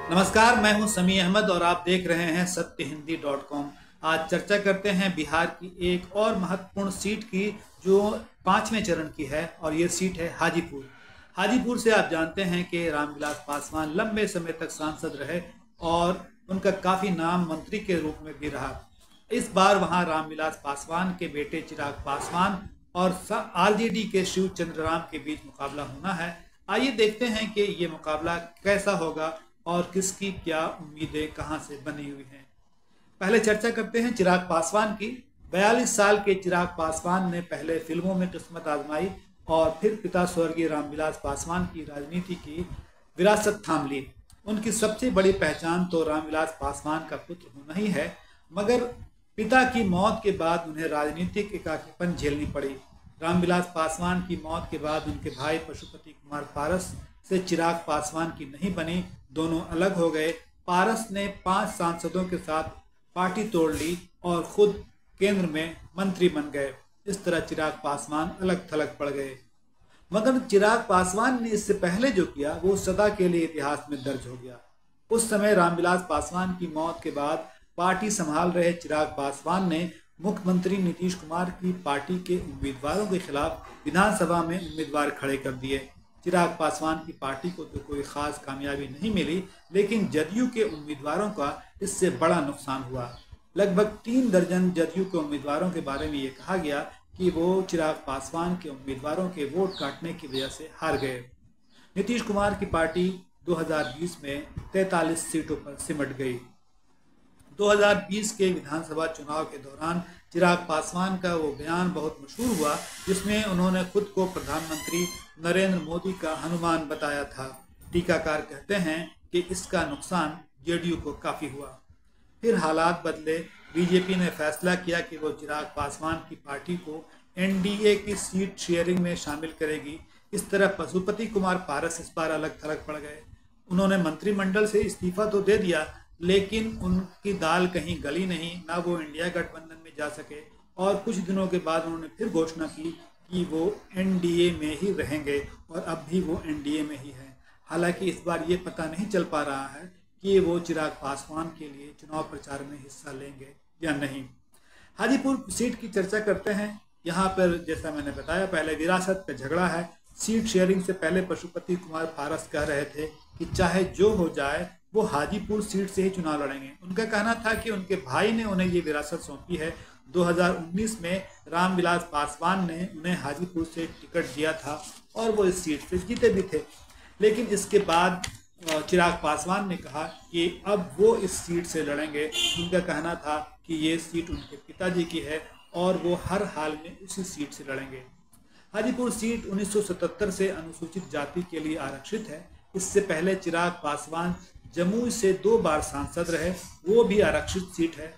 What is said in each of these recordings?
नमस्कार, मैं हूं समी अहमद और आप देख रहे हैं सत्यहिंदी.com। आज चर्चा करते हैं बिहार की एक और महत्वपूर्ण सीट की जो 5वें चरण की है और ये सीट है हाजीपुर। हाजीपुर से आप जानते हैं कि रामविलास पासवान लंबे समय तक सांसद रहे और उनका काफ़ी नाम मंत्री के रूप में भी रहा। इस बार वहां रामविलास पासवान के बेटे चिराग पासवान और आरजेडी के शिव चंद्र राम के बीच मुकाबला होना है। आइए देखते हैं कि ये मुकाबला कैसा होगा और किसकी क्या उम्मीदें कहां से बनी हुई हैं। पहले चर्चा करते हैं चिराग पासवान की। 42 साल के चिराग पासवान ने पहले फिल्मों में किस्मत आजमाई और फिर पिता स्वर्गीय रामविलास पासवान की राजनीति की विरासत थाम ली। उनकी सबसे बड़ी पहचान तो रामविलास पासवान का पुत्र होना ही है, मगर पिता की मौत के बाद उन्हें राजनीतिक एकाकीपन झेलनी पड़ी। रामविलास पासवान की मौत के बाद उनके भाई पशुपति कुमार पारस से चिराग पासवान की नहीं बनी, दोनों अलग हो गए। पारस ने 5 सांसदों के साथ पार्टी तोड़ ली और खुद केंद्र में मंत्री बन गए। इस तरह चिराग पासवान अलग थलग पड़ गए। मगर चिराग पासवान ने इससे पहले जो किया वो सदा के लिए इतिहास में दर्ज हो गया। उस समय रामविलास पासवान की मौत के बाद पार्टी संभाल रहे चिराग पासवान ने मुख्यमंत्री नीतीश कुमार की पार्टी के उम्मीदवारों के खिलाफ विधानसभा में उम्मीदवार खड़े कर दिए। चिराग पासवान की पार्टी को तो कोई खास कामयाबी नहीं मिली, लेकिन जदयू के उम्मीदवारों का इससे बड़ा नुकसान हुआ। लगभग 3 दर्जन जदयू के उम्मीदवारों के बारे में ये कहा गया कि वो चिराग पासवान के उम्मीदवारों के वोट काटने की वजह से हार गए। नीतीश कुमार की पार्टी 2020 में 43 सीटों पर सिमट गई। 2020 के विधानसभा चुनाव के दौरान चिराग पासवान का वो बयान बहुत मशहूर हुआ जिसमें उन्होंने खुद को प्रधानमंत्री नरेंद्र मोदी का हनुमान बताया था। टीकाकार कहते हैं कि इसका नुकसान जेडीयू को काफ़ी हुआ। फिर हालात बदले। बीजेपी ने फैसला किया कि वो चिराग पासवान की पार्टी को एनडीए की सीट शेयरिंग में शामिल करेगी। इस तरह पशुपति कुमार पारस इस बार अलग थलग पड़ गए। उन्होंने मंत्रिमंडल से इस्तीफा तो दे दिया, लेकिन उनकी दाल कहीं गली नहीं, ना वो इंडिया गठबंधन में जा सके और कुछ दिनों के बाद उन्होंने फिर घोषणा की कि वो एनडीए में ही रहेंगे और अब भी वो एनडीए में ही है। हालांकि इस बार ये पता नहीं चल पा रहा है कि वो चिराग पासवान के लिए चुनाव प्रचार में हिस्सा लेंगे या नहीं। हाजीपुर सीट की चर्चा करते हैं। यहाँ पर जैसा मैंने बताया पहले विरासत का झगड़ा है। सीट शेयरिंग से पहले पशुपति कुमार पारस कह रहे थे कि चाहे जो हो जाए वो हाजीपुर सीट से ही चुनाव लड़ेंगे। उनका कहना था कि उनके भाई ने उन्हें ये विरासत सौंपी है। 2019 में रामविलास पासवान ने उन्हें हाजीपुर से टिकट दिया था और वो इस सीट से जीते भी थे। लेकिन इसके बाद चिराग पासवान ने कहा कि अब वो इस सीट से लड़ेंगे। उनका कहना था कि ये सीट उनके पिताजी की है और वो हर हाल में उसी सीट से लड़ेंगे। हाजीपुर सीट 1977 से अनुसूचित जाति के लिए आरक्षित है। इससे पहले चिराग पासवान जमुई से 2 बार सांसद रहे, वो भी आरक्षित सीट है।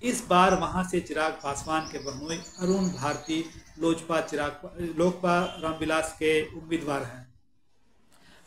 इस बार वहां से चिराग पासवान के बहनोई अरुण भारती लोकपा रामविलास के उम्मीदवार हैं।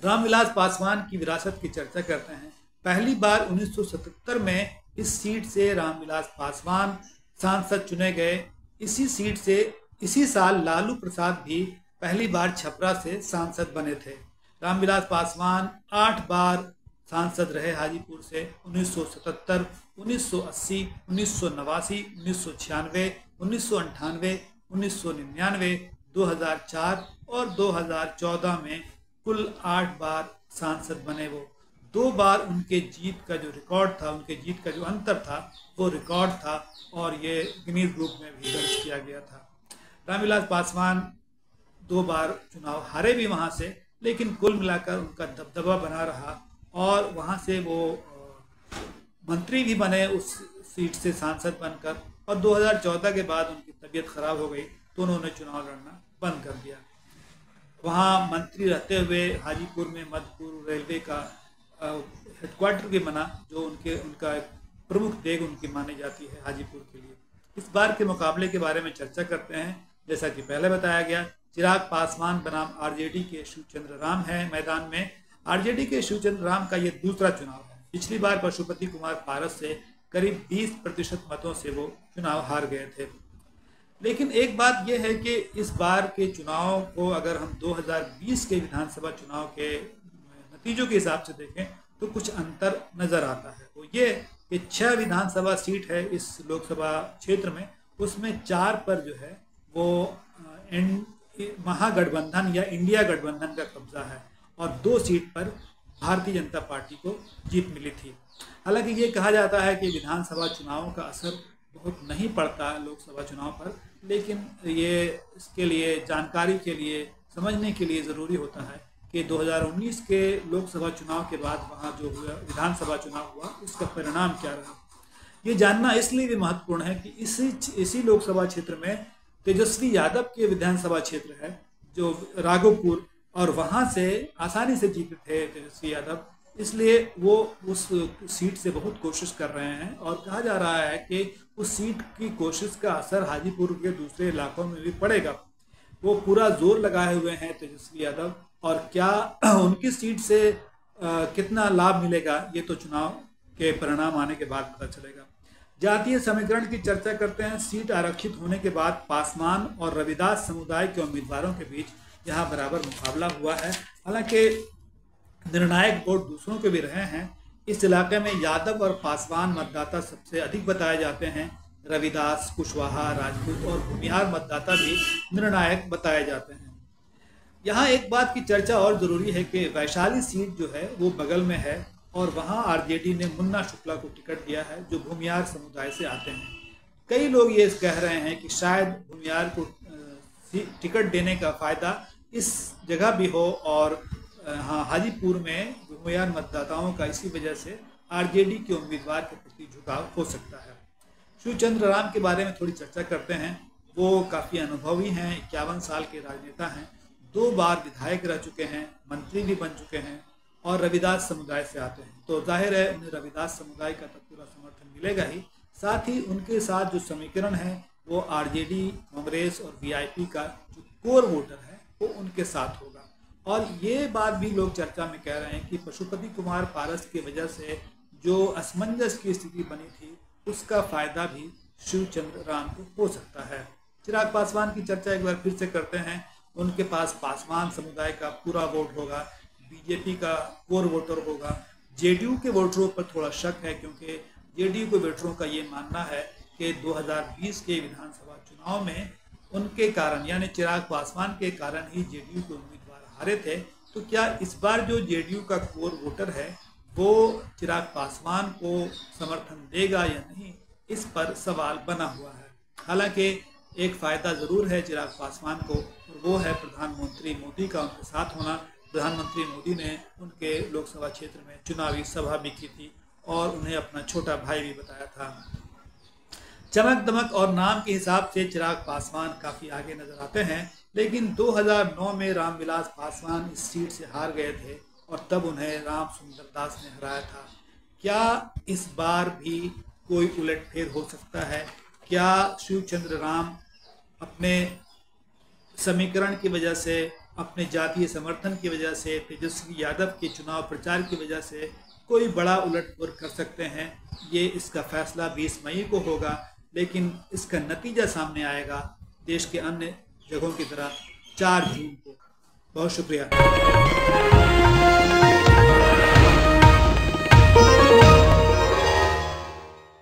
रामविलास पासवान की विरासत की चर्चा करते हैं। पहली बार 1977 में इस सीट से रामविलास पासवान सांसद चुने गए। इसी सीट से इसी साल लालू प्रसाद भी पहली बार छपरा से सांसद बने थे। रामविलास पासवान 8 बार सांसद रहे हाजीपुर से। 1977, 1980, 1989, 1996, 1998, 1999, 2004 और 2014 में कुल 8 बार सांसद बने वो। 2 बार उनके जीत का जो रिकॉर्ड था, उनके जीत का जो अंतर था वो रिकॉर्ड था और ये गिनीज बुक में भी दर्ज किया गया था। रामविलास पासवान 2 बार चुनाव हारे भी वहाँ से, लेकिन कुल मिलाकर उनका दबदबा बना रहा और वहाँ से वो मंत्री भी बने उस सीट से सांसद बनकर। और 2014 के बाद उनकी तबीयत खराब हो गई तो उन्होंने चुनाव लड़ना बंद कर दिया। वहाँ मंत्री रहते हुए हाजीपुर में मध्य पूर्व रेलवे का हेडक्वार्टर भी बना, जो उनका एक प्रमुख देग उनकी मानी जाती है हाजीपुर के लिए। इस बार के मुकाबले के बारे में चर्चा करते हैं। जैसा कि पहले बताया गया, चिराग पासवान बनाम आरजेडी के शिवचंद्र राम है मैदान में। आरजेडी के शिवचंद्र राम का ये दूसरा चुनाव है। पिछली बार पशुपति कुमार पारस से करीब 20% मतों से वो चुनाव हार गए थे। लेकिन एक बात यह है कि इस बार के चुनाव को अगर हम 2020 के विधानसभा चुनाव के नतीजों के हिसाब से देखें तो कुछ अंतर नज़र आता है। वो ये कि 6 विधानसभा सीट है इस लोकसभा क्षेत्र में, उसमें 4 पर जो है वो महागठबंधन या इंडिया गठबंधन का कब्जा है और 2 सीट पर भारतीय जनता पार्टी को जीत मिली थी। हालांकि ये कहा जाता है कि विधानसभा चुनावों का असर बहुत नहीं पड़ता लोकसभा चुनाव पर, लेकिन ये इसके लिए जानकारी के लिए, समझने के लिए ज़रूरी होता है कि 2019 के लोकसभा चुनाव के बाद वहाँ जो हुआ विधानसभा चुनाव हुआ उसका परिणाम क्या रहा। ये जानना इसलिए भी महत्वपूर्ण है कि इसी लोकसभा क्षेत्र में तेजस्वी यादव के विधानसभा क्षेत्र है जो राघोपुर, और वहाँ से आसानी से जीते थे तेजस्वी यादव, इसलिए वो उस सीट से बहुत कोशिश कर रहे हैं और कहा जा रहा है कि उस सीट की कोशिश का असर हाजीपुर के दूसरे इलाकों में भी पड़ेगा। वो पूरा जोर लगाए हुए हैं तेजस्वी यादव, और क्या उनकी सीट से कितना लाभ मिलेगा ये तो चुनाव के परिणाम आने के बाद पता चलेगा। जातीय समीकरण की चर्चा करते हैं। सीट आरक्षित होने के बाद पासवान और रविदास समुदाय के उम्मीदवारों के बीच यहाँ बराबर मुकाबला हुआ है। हालांकि निर्णायक वोट दूसरों के भी रहे हैं। इस इलाके में यादव और पासवान मतदाता सबसे अधिक बताए जाते हैं। रविदास, कुशवाहा, राजपूत और भूमिहार मतदाता भी निर्णायक बताए जाते हैं। यहाँ एक बात की चर्चा और ज़रूरी है कि वैशाली सीट जो है वो बगल में है और वहाँ आरजेडी ने मुन्ना शुक्ला को टिकट दिया है जो भूमिहार समुदाय से आते हैं। कई लोग ये कह रहे हैं कि शायद भूमिहार को टिकट देने का फ़ायदा इस जगह भी हो और हाँ, हाजीपुर में भूमिहार मतदाताओं का इसी वजह से आरजेडी के उम्मीदवार के प्रति झुकाव हो सकता है। शिवचंद्र राम के बारे में थोड़ी चर्चा करते हैं। वो काफ़ी अनुभवी हैं, 51 साल के राजनेता हैं, 2 बार विधायक रह चुके हैं, मंत्री भी बन चुके हैं और रविदास समुदाय से आते हैं, तो जाहिर है उन्हें रविदास समुदाय का तो पूरा समर्थन मिलेगा ही। साथ ही उनके साथ जो समीकरण है वो आरजेडी, कांग्रेस और वीआईपी का जो कोर वोटर है वो उनके साथ होगा। और ये बात भी लोग चर्चा में कह रहे हैं कि पशुपति कुमार पारस की वजह से जो असमंजस की स्थिति बनी थी उसका फायदा भी शिवचंद्र राम को हो सकता है। चिराग पासवान की चर्चा एक बार फिर से करते हैं। उनके पास पासवान समुदाय का पूरा वोट होगा, बीजेपी का कोर वोटर होगा। जेडीयू के वोटरों पर थोड़ा शक है क्योंकि जेडीयू के वोटरों का ये मानना है कि 2020 के विधानसभा चुनाव में उनके कारण यानी चिराग पासवान के कारण ही जेडीयू के उम्मीदवार हारे थे। तो क्या इस बार जो जेडीयू का कोर वोटर है वो चिराग पासवान को समर्थन देगा या नहीं, इस पर सवाल बना हुआ है। हालांकि एक फ़ायदा ज़रूर है चिराग पासवान को और वो है प्रधानमंत्री मोदी का उनके साथ होना। प्रधानमंत्री मोदी ने उनके लोकसभा क्षेत्र में चुनावी सभा भी की थी और उन्हें अपना छोटा भाई भी बताया था। चमक दमक और नाम के हिसाब से चिराग पासवान काफ़ी आगे नजर आते हैं, लेकिन 2009 में रामविलास पासवान इस सीट से हार गए थे और तब उन्हें राम सुंदर दास ने हराया था। क्या इस बार भी कोई उलटफेर हो सकता है? क्या शिवचंद्र राम अपने समीकरण की वजह से, अपने जातीय समर्थन की वजह से, तेजस्वी यादव के चुनाव प्रचार की वजह से कोई बड़ा उलटफेर कर सकते हैं? ये इसका फैसला 20 मई को होगा, लेकिन इसका नतीजा सामने आएगा देश के अन्य जगहों की तरह 4 जून को। बहुत शुक्रिया।